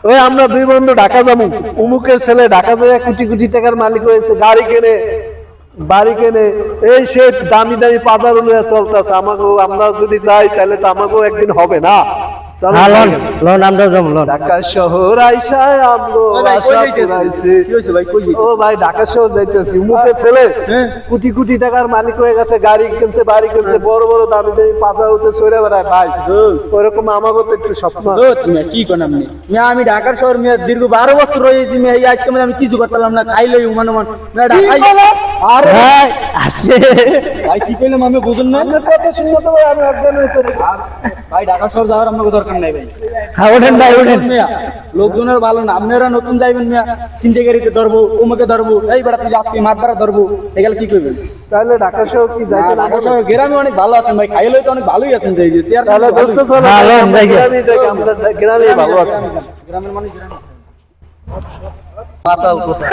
ওই আমরা দুই বন্ধু ঢাকা যাবো, উমুকের ছেলে ঢাকা যায় কোটি কোটি টাকার মালিক হয়েছে, গাড়ি কেনে বাড়ি কেনে, এই সে দামি দামি পাজার লইয়া চলতেছে। আমাকে আমরা যদি যাই তাহলে তো আমাকেও একদিন হবে না। ঢাকা শহর আইসায় আমগো আশা পুরাইছে। ও ভাই ঢাকা শহর যাইতেছি, উমুকের ছেলে কোটি কোটি টাকার মালিক হয়ে গেছে, গাড়ি কিনছে বাড়ি কিনছে, বড় বড় দামি দামি পাজা হতে চলে বেড়ায়। ভাই ওরকম আমাকেও তো একটু স্বপ্ন কি কোন আমি ঢাকার শহর দীর্ঘ 12 বছর রয়েছি, আজকে আমি কিছু করতাম না, খাইলে উমান উমান ভাই কি কইলাম আমি বুঝুন না কথা শুনলে তো আমি একদম ভাই ঢাকা শহর যাওয়ার আমাকে দরকার নাই ভাই। হ্যাঁ ওঠেন ভাই ওঠেন, লোকজনের ভালো না, আপনারা নতুন যাইবেন মিয়া, চিন্তাগাড়িতে ধরবো, ওমাকে ধরবো, এই বেড়া তুই আজকে মাঠ ভাড়া ধরবো, এগুলো কি করবেন? তাহলে ঢাকা শহর কি যাইতে? ঢাকা শহর গ্রামে অনেক ভালো আছেন ভাই, খাইলে তো অনেক ভালোই আছেন। তাহলে দোস্ত চলো আমরা গ্রামে ভালো আছি। গ্রামের মানুষ মাতাল কোথায়